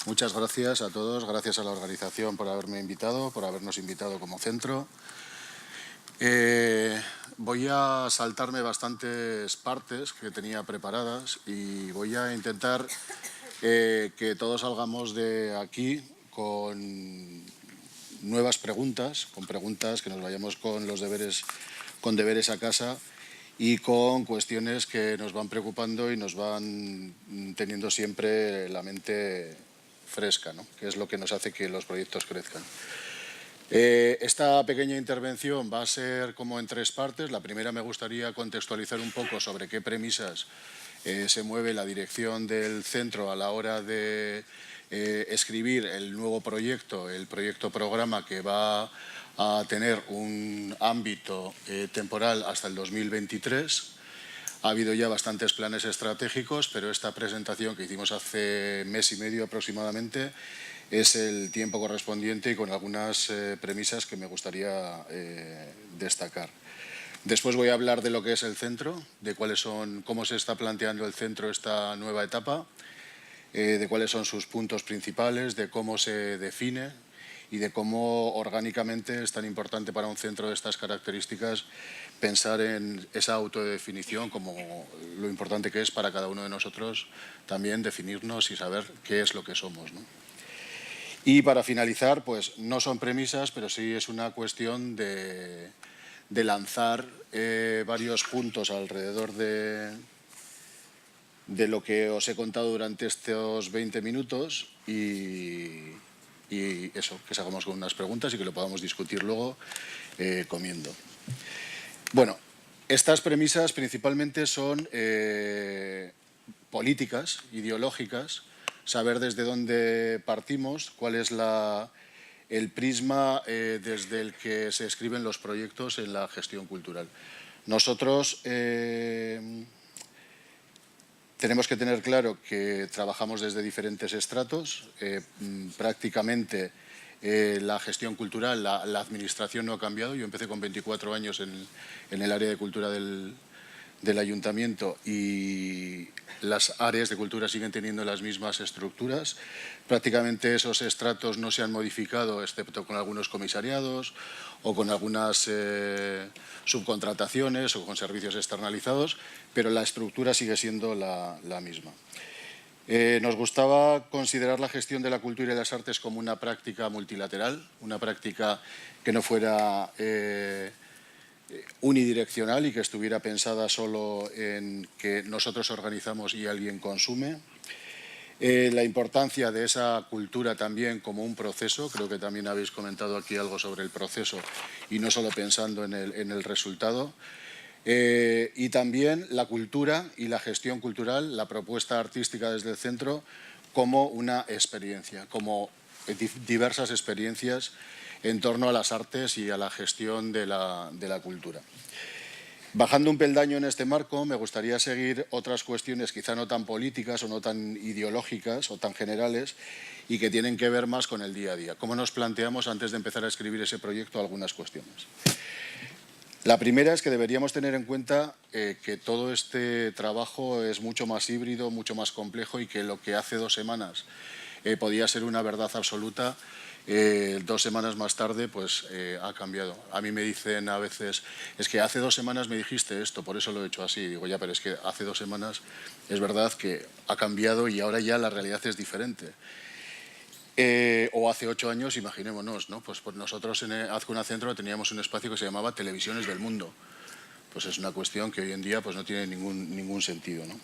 Muchas gracias a todos, gracias a la organización por haberme invitado, por habernos invitado como centro. Voy a saltarme bastantes partes que tenía preparadas y voy a intentar que todos salgamos de aquí con nuevas preguntas, con preguntas que nos vayamos con los deberes, con deberes a casa y con cuestiones que nos van preocupando y nos van teniendo siempre la mente fresca, ¿no? Que es lo que nos hace que los proyectos crezcan. Esta pequeña intervención va a ser como en tres partes. La primera me gustaría contextualizar un poco sobre qué premisas se mueve la dirección del centro a la hora de escribir el nuevo proyecto, el proyecto programa que va a tener un ámbito temporal hasta el 2023. Ha habido ya bastantes planes estratégicos, pero esta presentación que hicimos hace mes y medio aproximadamente es el tiempo correspondiente y con algunas premisas que me gustaría destacar. Después voy a hablar de lo que es el centro, de cómo se está planteando el centro esta nueva etapa, de cuáles son sus puntos principales, de cómo se define y de cómo orgánicamente es tan importante para un centro de estas características pensar en esa autodefinición como lo importante que es para cada uno de nosotros también definirnos y saber qué es lo que somos, ¿no? Y para finalizar, pues no son premisas, pero sí es una cuestión de lanzar varios puntos alrededor de lo que os he contado durante estos 20 minutos y eso, que salgamos con unas preguntas y que lo podamos discutir luego comiendo. Bueno, estas premisas principalmente son políticas, ideológicas, saber desde dónde partimos, cuál es el prisma desde el que se escriben los proyectos en la gestión cultural. Nosotros tenemos que tener claro que trabajamos desde diferentes estratos. Prácticamente la gestión cultural, la administración no ha cambiado. Yo empecé con 24 años en el área de cultura del ayuntamiento y las áreas de cultura siguen teniendo las mismas estructuras. Prácticamente esos estratos no se han modificado, excepto con algunos comisariados o con algunas subcontrataciones o con servicios externalizados, pero la estructura sigue siendo la misma. Nos gustaba considerar la gestión de la cultura y las artes como una práctica multilateral, una práctica que no fuera unidireccional y que estuviera pensada solo en que nosotros organizamos y alguien consume. La importancia de esa cultura también como un proceso, creo que también habéis comentado aquí algo sobre el proceso y no solo pensando en el resultado. Y también la cultura y la gestión cultural, la propuesta artística desde el centro como una experiencia, como diversas experiencias en torno a las artes y a la gestión de la cultura. Bajando un peldaño en este marco, me gustaría seguir otras cuestiones quizá no tan políticas o no tan ideológicas o tan generales y que tienen que ver más con el día a día. ¿Cómo nos planteamos antes de empezar a escribir ese proyecto algunas cuestiones? La primera es que deberíamos tener en cuenta que todo este trabajo es mucho más híbrido, mucho más complejo y que lo que hace 2 semanas podía ser una verdad absoluta, 2 semanas más tarde pues ha cambiado. A mí me dicen a veces, es que hace 2 semanas me dijiste esto, por eso lo he hecho así. Digo, ya, pero es que hace 2 semanas es verdad que ha cambiado y ahora ya la realidad es diferente. O hace 8 años, imaginémonos, ¿no? Pues nosotros en Azcuna Centro teníamos un espacio que se llamaba Televisiones del Mundo. Pues es una cuestión que hoy en día pues no tiene ningún sentido, ¿no?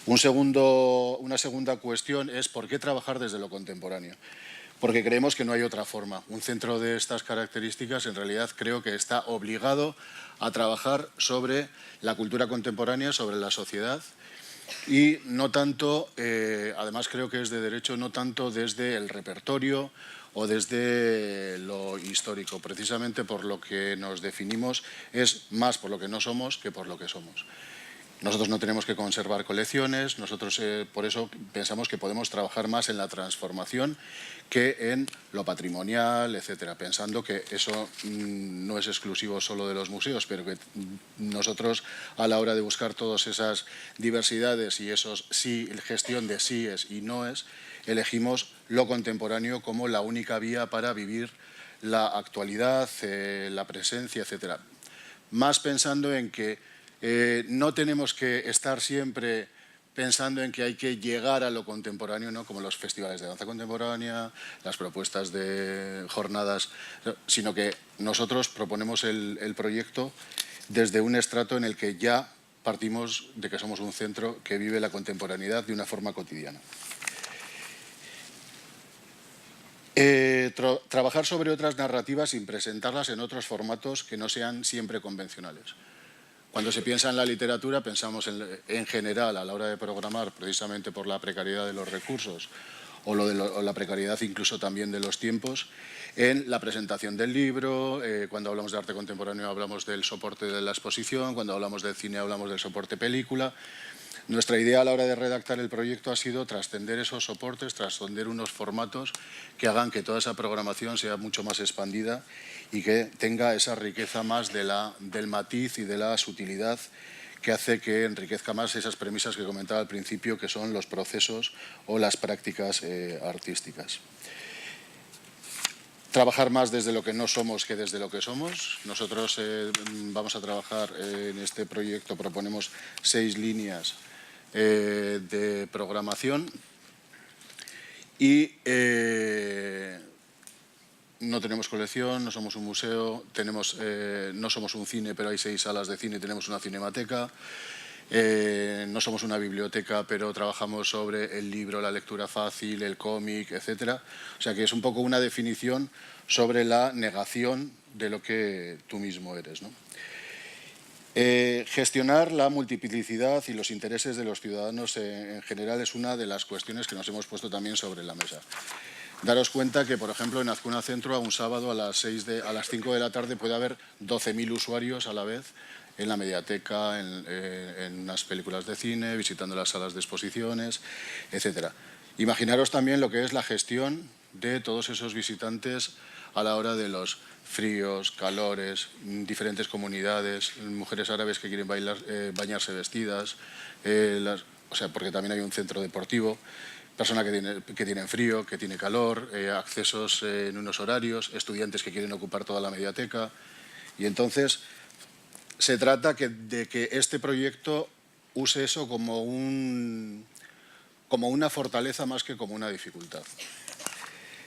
Una segunda cuestión es ¿por qué trabajar desde lo contemporáneo? Porque creemos que no hay otra forma. Un centro de estas características en realidad creo que está obligado a trabajar sobre la cultura contemporánea, sobre la sociedad y no tanto, además creo que es de derecho, no tanto desde el repertorio o desde lo histórico, precisamente por lo que nos definimos es más por lo que no somos que por lo que somos. Nosotros no tenemos que conservar colecciones, nosotros por eso pensamos que podemos trabajar más en la transformación que en lo patrimonial, etcétera, pensando que eso no es exclusivo solo de los museos, pero que nosotros a la hora de buscar todas esas diversidades y esos sí, gestión de síes y noes, elegimos lo contemporáneo como la única vía para vivir la actualidad, la presencia, etcétera. Más pensando en que no tenemos que estar siempre pensando en que hay que llegar a lo contemporáneo, ¿no? Como los festivales de danza contemporánea, las propuestas de jornadas, sino que nosotros proponemos el proyecto desde un estrato en el que ya partimos de que somos un centro que vive la contemporaneidad de una forma cotidiana. Trabajar sobre otras narrativas sin presentarlas en otros formatos que no sean siempre convencionales. Cuando se piensa en la literatura, pensamos en general a la hora de programar, precisamente por la precariedad de los recursos o la precariedad incluso también de los tiempos, en la presentación del libro. Cuando hablamos de arte contemporáneo hablamos del soporte de la exposición, cuando hablamos del cine hablamos del soporte película. Nuestra idea a la hora de redactar el proyecto ha sido trascender esos soportes, trascender unos formatos que hagan que toda esa programación sea mucho más expandida y que tenga esa riqueza más del matiz y de la sutilidad que hace que enriquezca más esas premisas que comentaba al principio, que son los procesos o las prácticas artísticas. Trabajar más desde lo que no somos que desde lo que somos. Nosotros vamos a trabajar en este proyecto, proponemos 6 líneas de programación y no tenemos colección, no somos un museo, no somos un cine, pero hay 6 salas de cine y tenemos una cinemateca. No somos una biblioteca, pero trabajamos sobre el libro, la lectura fácil, el cómic, etcétera. O sea que es un poco una definición sobre la negación de lo que tú mismo eres, ¿no? Gestionar la multiplicidad y los intereses de los ciudadanos en general es una de las cuestiones que nos hemos puesto también sobre la mesa. Daros cuenta que, por ejemplo, en Azcuna Centro, a un sábado a las 5 de la tarde puede haber 12.000 usuarios a la vez en la mediateca, en unas películas de cine, visitando las salas de exposiciones, etcétera. Imaginaros también lo que es la gestión de todos esos visitantes a la hora de los fríos, calores, diferentes comunidades, mujeres árabes que quieren bañarse vestidas, porque también hay un centro deportivo, personas que tienen frío, que tienen calor, accesos en unos horarios, estudiantes que quieren ocupar toda la mediateca. Y entonces se trata de que este proyecto use eso como una fortaleza más que como una dificultad.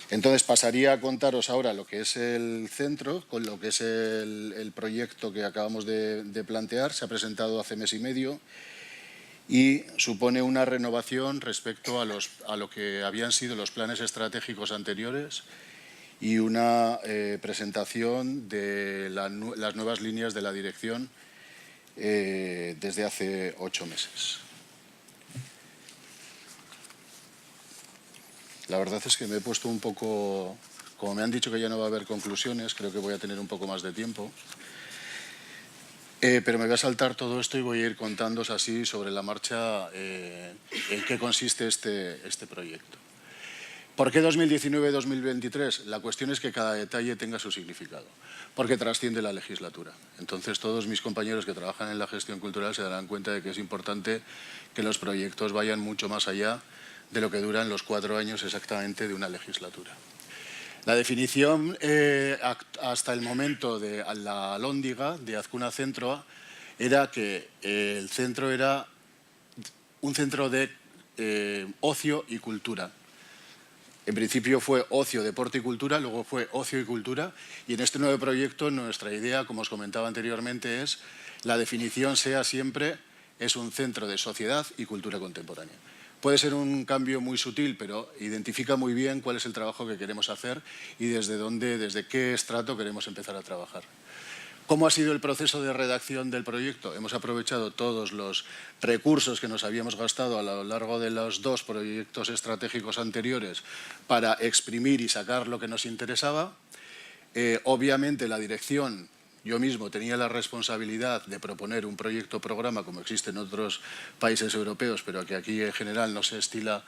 Entonces pasaría a contaros ahora lo que es el centro, con lo que es el proyecto que acabamos de plantear. Se ha presentado hace mes y medio y supone una renovación respecto a lo que habían sido los planes estratégicos anteriores y una presentación de las nuevas líneas de la dirección desde hace 8 meses. La verdad es que me he puesto un poco, como me han dicho que ya no va a haber conclusiones, creo que voy a tener un poco más de tiempo. Pero me voy a saltar todo esto y voy a ir contándoos así sobre la marcha en qué consiste este proyecto. ¿Por qué 2019-2023? La cuestión es que cada detalle tenga su significado, porque trasciende la legislatura. Entonces todos mis compañeros que trabajan en la gestión cultural se darán cuenta de que es importante que los proyectos vayan mucho más allá de lo que duran los 4 años exactamente de una legislatura. La definición hasta el momento de la alhóndiga de Azcuna Centro era que el centro era un centro de ocio y cultura. En principio fue ocio, deporte y cultura, luego fue ocio y cultura, y en este nuevo proyecto nuestra idea, como os comentaba anteriormente, es la definición sea siempre es un centro de sociedad y cultura contemporánea. Puede ser un cambio muy sutil, pero identifica muy bien cuál es el trabajo que queremos hacer y desde qué estrato queremos empezar a trabajar. ¿Cómo ha sido el proceso de redacción del proyecto? Hemos aprovechado todos los recursos que nos habíamos gastado a lo largo de los 2 proyectos estratégicos anteriores para exprimir y sacar lo que nos interesaba. Obviamente la dirección yo mismo tenía la responsabilidad de proponer un proyecto-programa como existe en otros países europeos, pero que aquí en general no se estila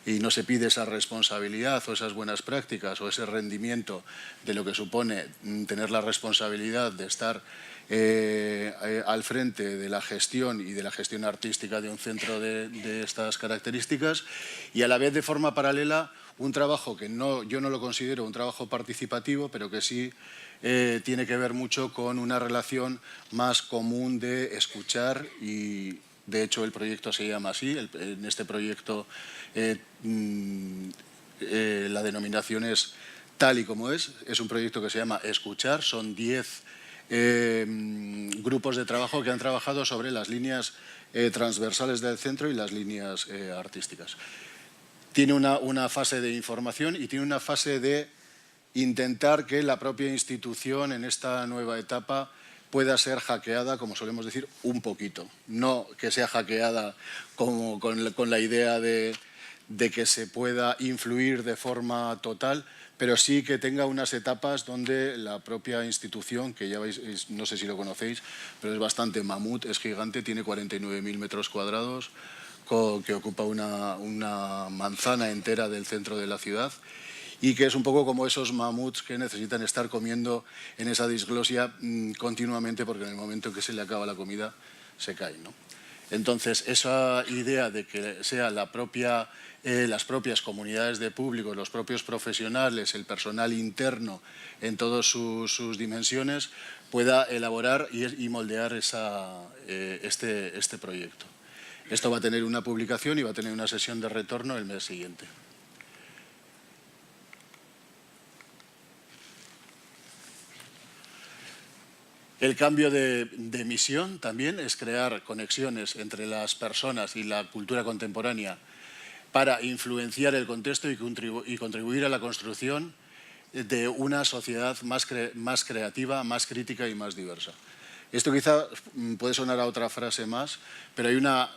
y no se pide esa responsabilidad o esas buenas prácticas o ese rendimiento de lo que supone tener la responsabilidad de estar al frente de la gestión y de la gestión artística de un centro de estas características, y a la vez de forma paralela un trabajo que yo no lo considero un trabajo participativo, pero que sí tiene que ver mucho con una relación más común de escuchar, y de hecho el proyecto se llama así. En este proyecto la denominación es tal y como es un proyecto que se llama Escuchar. Son 10 grupos de trabajo que han trabajado sobre las líneas transversales del centro y las líneas artísticas. Tiene una fase de información y tiene una fase de intentar que la propia institución en esta nueva etapa pueda ser hackeada, como solemos decir, un poquito. No que sea hackeada como con la idea de que se pueda influir de forma total, pero sí que tenga unas etapas donde la propia institución, que ya veis, no sé si lo conocéis, pero es bastante mamut, es gigante, tiene 49.000 metros cuadrados, que ocupa una manzana entera del centro de la ciudad, y que es un poco como esos mamuts que necesitan estar comiendo en esa disglosia continuamente, porque en el momento en que se le acaba la comida se cae, ¿no? Entonces, esa idea de que sea las propias comunidades de público, los propios profesionales, el personal interno en todas sus dimensiones, pueda elaborar y moldear este proyecto. Esto va a tener una publicación y va a tener una sesión de retorno el mes siguiente. El cambio de misión también es crear conexiones entre las personas y la cultura contemporánea para influenciar el contexto y contribuir a la construcción de una sociedad más creativa, más crítica y más diversa. Esto quizá puede sonar a otra frase más, pero hay una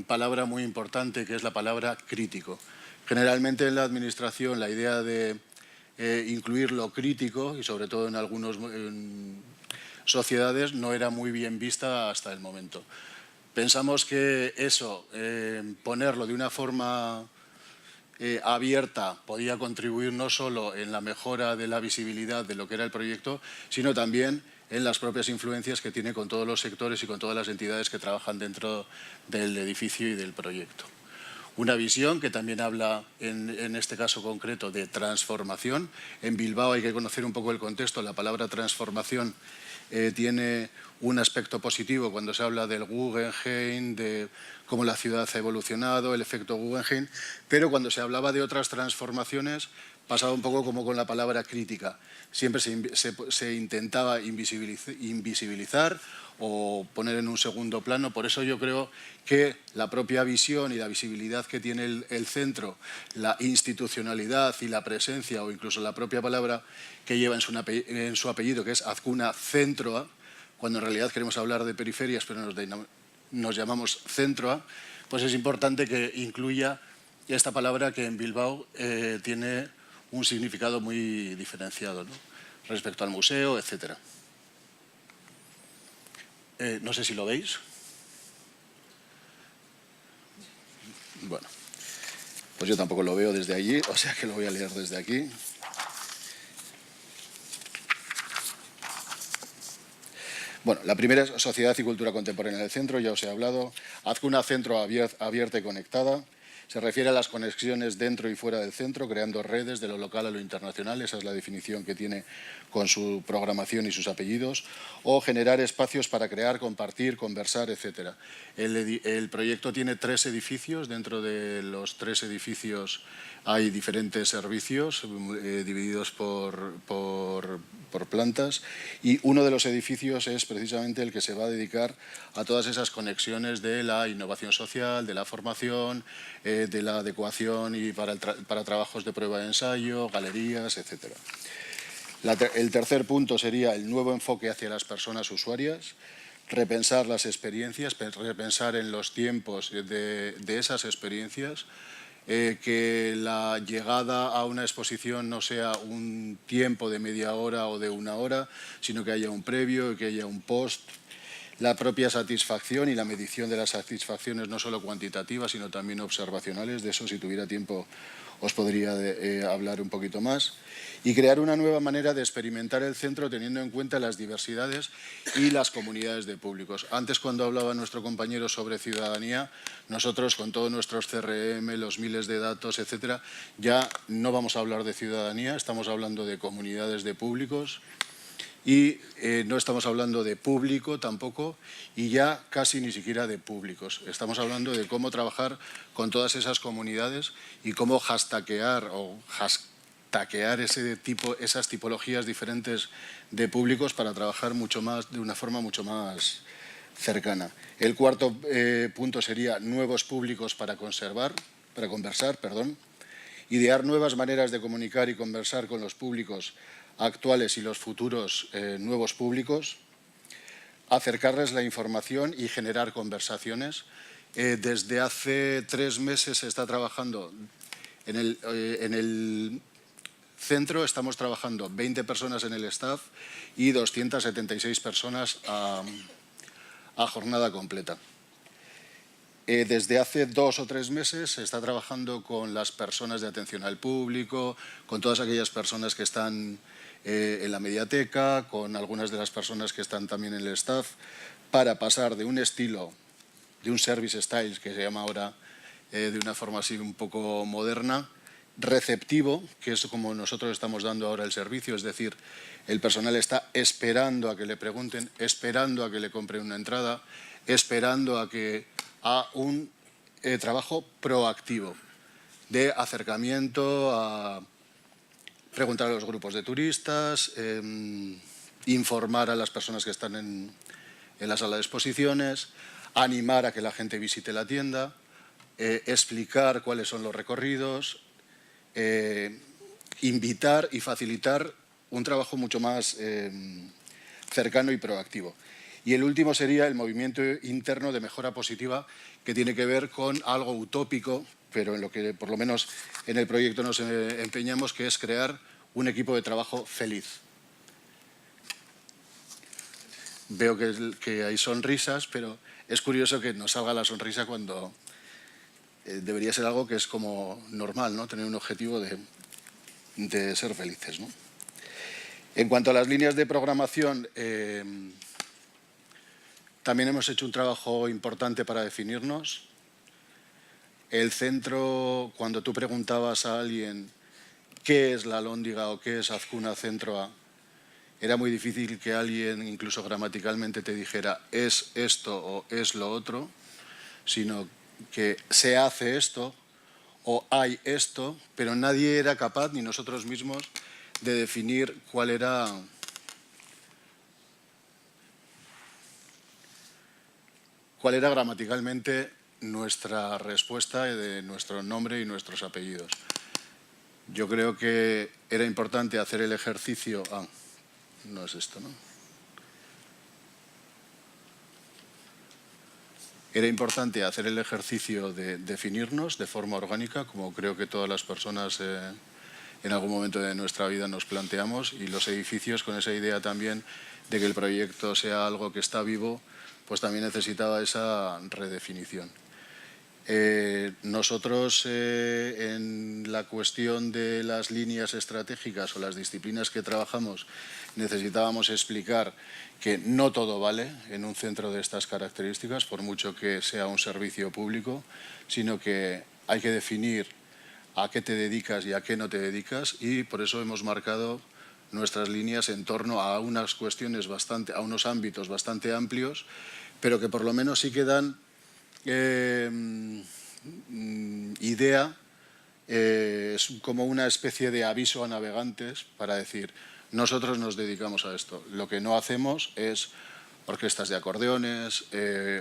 palabra muy importante, que es la palabra crítico. Generalmente en la administración la idea de incluir lo crítico, y sobre todo en algunas sociedades, no era muy bien vista hasta el momento. Pensamos que eso, ponerlo de una forma abierta, podía contribuir no solo en la mejora de la visibilidad de lo que era el proyecto, sino también en las propias influencias que tiene con todos los sectores y con todas las entidades que trabajan dentro del edificio y del proyecto. Una visión que también habla, en este caso concreto, de transformación. En Bilbao hay que conocer un poco el contexto. La palabra transformación tiene un aspecto positivo cuando se habla del Guggenheim, de cómo la ciudad ha evolucionado, el efecto Guggenheim, pero cuando se hablaba de otras transformaciones pasaba un poco como con la palabra crítica. Siempre se intentaba invisibilizar o poner en un segundo plano. Por eso yo creo que la propia visión y la visibilidad que tiene el centro, la institucionalidad y la presencia, o incluso la propia palabra que lleva en su apellido, que es Azkuna Zentroa, cuando en realidad queremos hablar de periferias, pero nos llamamos Zentroa, pues es importante que incluya esta palabra, que en Bilbao tiene un significado muy diferenciado, ¿no?, respecto al museo, etcétera. No sé si lo veis. Bueno, pues yo tampoco lo veo desde allí, o sea que lo voy a leer desde aquí. Bueno, la primera es Sociedad y Cultura Contemporánea del Centro, ya os he hablado. Azkuna Centro abierta y conectada. Se refiere a las conexiones dentro y fuera del centro, creando redes de lo local a lo internacional. Esa es la definición que tiene con su programación y sus apellidos. O generar espacios para crear, compartir, conversar, etc. El proyecto tiene 3 edificios. Dentro de los 3 edificios hay diferentes servicios divididos por plantas, y uno de los edificios es precisamente el que se va a dedicar a todas esas conexiones de la innovación social, de la formación, de la adecuación y para trabajos de prueba de ensayo, galerías, etc. El tercer punto sería el nuevo enfoque hacia las personas usuarias, repensar las experiencias, repensar en los tiempos de esas experiencias, que la llegada a una exposición no sea un tiempo de media hora o de una hora, sino que haya un previo, que haya un post. La propia satisfacción y la medición de las satisfacciones, no solo cuantitativas, sino también observacionales. De eso, si tuviera tiempo, os podría hablar un poquito más. Y crear una nueva manera de experimentar el centro teniendo en cuenta las diversidades y las comunidades de públicos. Antes, cuando hablaba nuestro compañero sobre ciudadanía, nosotros con todos nuestros CRM, los miles de datos, etcétera, ya no vamos a hablar de ciudadanía, estamos hablando de comunidades de públicos. Y no estamos hablando de público tampoco, y ya casi ni siquiera de públicos. Estamos hablando de cómo trabajar con todas esas comunidades y cómo hashtaguear esas tipologías diferentes de públicos para trabajar de una forma mucho más cercana. El cuarto punto sería nuevos públicos para conversar, idear nuevas maneras de comunicar y conversar con los públicos actuales y los futuros nuevos públicos, acercarles la información y generar conversaciones. Desde hace 3 meses se está trabajando en el centro, estamos trabajando 20 personas en el staff y 276 personas a jornada completa. Desde hace 2 o 3 meses se está trabajando con las personas de atención al público, con todas aquellas personas que están en la mediateca, con algunas de las personas que están también en el staff, para pasar de un estilo, de un service style, que se llama ahora de una forma así un poco moderna, receptivo, que es como nosotros estamos dando ahora el servicio, es decir, el personal está esperando a que le pregunten, esperando a que le compren una entrada, esperando a un trabajo proactivo de acercamiento, a preguntar a los grupos de turistas, informar a las personas que están en la sala de exposiciones, animar a que la gente visite la tienda, explicar cuáles son los recorridos, invitar y facilitar un trabajo mucho más cercano y proactivo. Y el último sería el movimiento interno de mejora positiva, que tiene que ver con algo utópico, pero en lo que por lo menos en el proyecto nos empeñamos, que es crear un equipo de trabajo feliz. Veo que hay sonrisas, pero es curioso que nos salga la sonrisa cuando debería ser algo que es como normal, ¿no? Tener un objetivo de ser felices, ¿no? En cuanto a las líneas de programación, también hemos hecho un trabajo importante para definirnos. El centro, cuando tú preguntabas a alguien qué es la Alhóndiga o qué es Azkuna Centro A, era muy difícil que alguien, incluso gramaticalmente, te dijera es esto o es lo otro, sino que se hace esto o hay esto, pero nadie era capaz, ni nosotros mismos, de definir cuál era gramaticalmente nuestra respuesta de nuestro nombre y nuestros apellidos. Yo creo que era importante hacer el ejercicio... no es esto, ¿no? Era importante hacer el ejercicio de definirnos de forma orgánica, como creo que todas las personas en algún momento de nuestra vida nos planteamos, y los edificios, con esa idea también de que el proyecto sea algo que está vivo, pues también necesitaba esa redefinición. Nosotros en la cuestión de las líneas estratégicas o las disciplinas que trabajamos necesitábamos explicar que no todo vale en un centro de estas características, por mucho que sea un servicio público, sino que hay que definir a qué te dedicas y a qué no te dedicas, y por eso hemos marcado nuestras líneas en torno a unas cuestiones a unos ámbitos bastante amplios, pero que por lo menos sí que dan idea, es como una especie de aviso a navegantes para decir, nosotros nos dedicamos a esto. Lo que no hacemos es orquestas de acordeones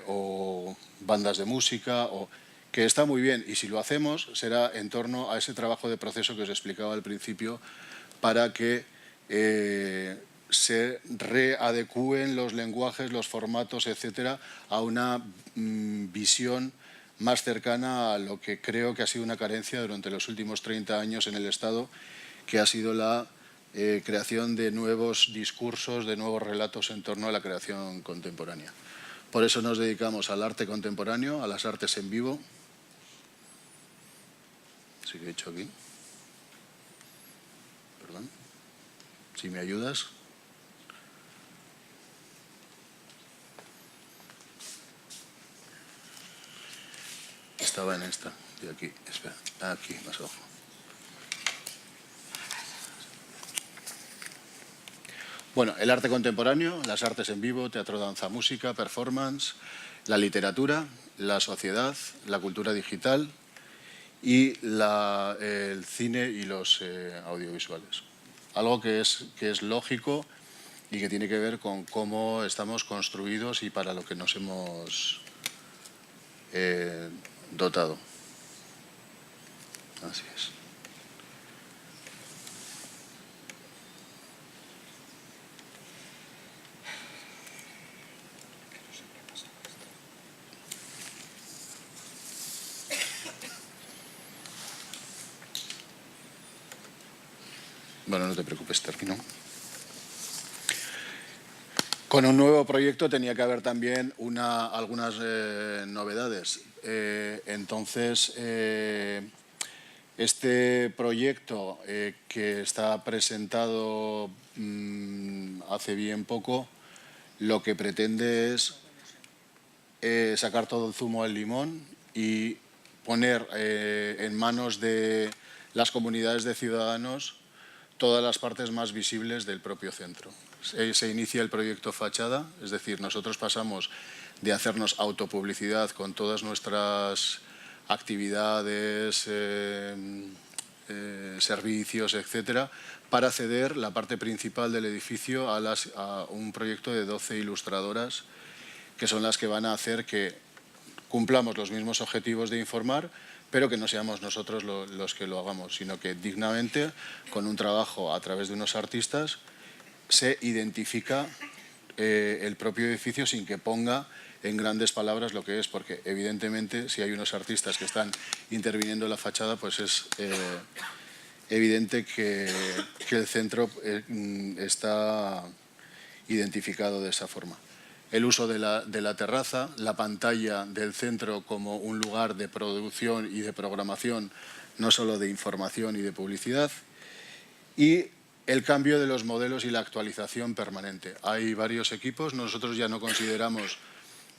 o bandas de música, que está muy bien, y si lo hacemos será en torno a ese trabajo de proceso que os explicaba al principio, para que se readecúen los lenguajes, los formatos, etcétera, a una visión más cercana a lo que creo que ha sido una carencia durante los últimos 30 años en el Estado, que ha sido la creación de nuevos discursos, de nuevos relatos en torno a la creación contemporánea. Por eso nos dedicamos al arte contemporáneo, a las artes en vivo. Sí que he hecho aquí. Perdón. Si me ayudas. Estaba en esta, de aquí, espera, aquí, más abajo. Bueno, el arte contemporáneo, las artes en vivo, teatro, danza, música, performance, la literatura, la sociedad, la cultura digital y el cine y los audiovisuales. Algo que es lógico y que tiene que ver con cómo estamos construidos y para lo que nos hemos dotado. Así es. Bueno, no te preocupes, termino. Con un nuevo proyecto tenía que haber también algunas novedades. Entonces, este proyecto que está presentado hace bien poco, lo que pretende es sacar todo el zumo al limón y poner en manos de las comunidades de ciudadanos todas las partes más visibles del propio centro. Se inicia el proyecto Fachada, es decir, nosotros pasamos de hacernos autopublicidad con todas nuestras actividades, servicios, etcétera, para ceder la parte principal del edificio a un proyecto de 12 ilustradoras que son las que van a hacer que cumplamos los mismos objetivos de informar, pero que no seamos nosotros los que lo hagamos, sino que dignamente, con un trabajo a través de unos artistas, se identifica el propio edificio sin que ponga en grandes palabras lo que es, porque evidentemente si hay unos artistas que están interviniendo en la fachada, pues es evidente que el centro está identificado de esa forma. El uso de la terraza, la pantalla del centro como un lugar de producción y de programación, no solo de información y de publicidad, y el cambio de los modelos y la actualización permanente. Hay varios equipos, nosotros ya no consideramos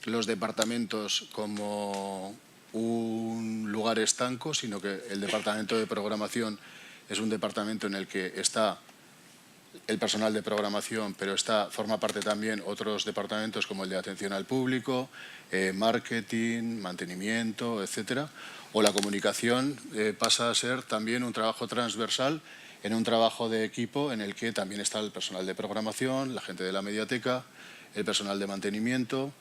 los departamentos como un lugar estanco, sino que el departamento de programación es un departamento en el que está el personal de programación, pero forma parte también otros departamentos como el de atención al público, marketing, mantenimiento, etcétera. O la comunicación pasa a ser también un trabajo transversal en un trabajo de equipo en el que también está el personal de programación, la gente de la mediateca, el personal de mantenimiento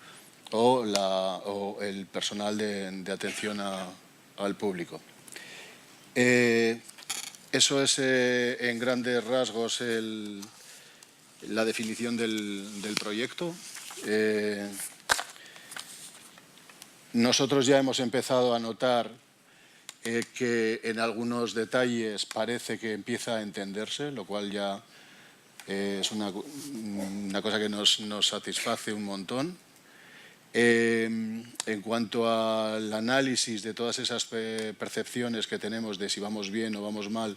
o el personal de atención al público. Eso es, en grandes rasgos, la definición del proyecto. Nosotros ya hemos empezado a notar que en algunos detalles parece que empieza a entenderse, lo cual ya es una cosa que nos satisface un montón. En cuanto al análisis de todas esas percepciones que tenemos de si vamos bien o vamos mal,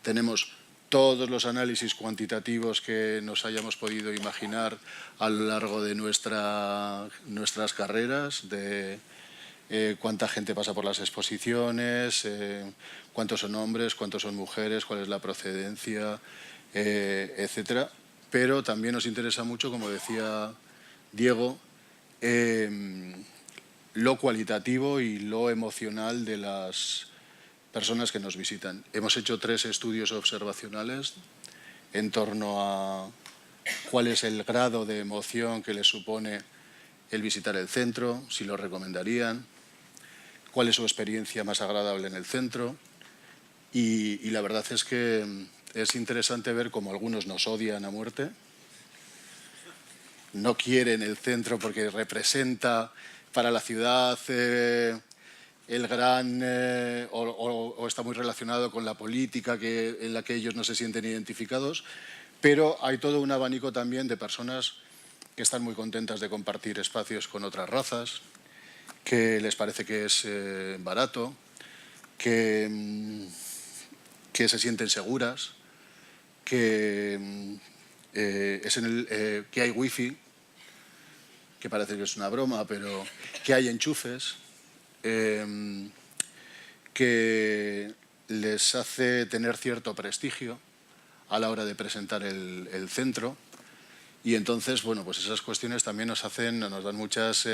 tenemos todos los análisis cuantitativos que nos hayamos podido imaginar a lo largo de nuestras carreras, de cuánta gente pasa por las exposiciones, cuántos son hombres, cuántos son mujeres, cuál es la procedencia, etcétera. Pero también nos interesa mucho, como decía Diego, lo cualitativo y lo emocional de las personas que nos visitan. Hemos hecho 3 estudios observacionales en torno a cuál es el grado de emoción que les supone el visitar el centro, si lo recomendarían, cuál es su experiencia más agradable en el centro. Y la verdad es que es interesante ver cómo algunos nos odian a muerte. No quieren el centro porque representa para la ciudad el gran o está muy relacionado con la política en la que ellos no se sienten identificados, pero hay todo un abanico también de personas que están muy contentas de compartir espacios con otras razas, que les parece que es barato, que se sienten seguras, que que hay wifi, que parece que es una broma, pero que hay enchufes, que les hace tener cierto prestigio a la hora de presentar el centro. Y entonces, bueno, pues esas cuestiones también nos dan muchas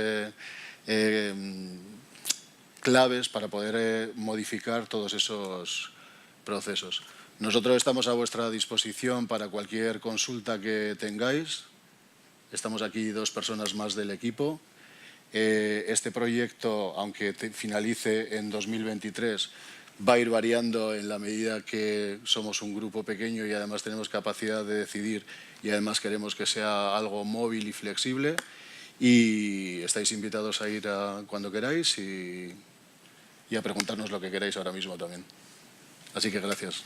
claves para poder modificar todos esos procesos. Nosotros estamos a vuestra disposición para cualquier consulta que tengáis. Estamos aquí 2 personas más del equipo. Este proyecto, aunque finalice en 2023, va a ir variando en la medida que somos un grupo pequeño y además tenemos capacidad de decidir y además queremos que sea algo móvil y flexible. Y estáis invitados a ir cuando queráis y a preguntarnos lo que queráis ahora mismo también. Así que gracias.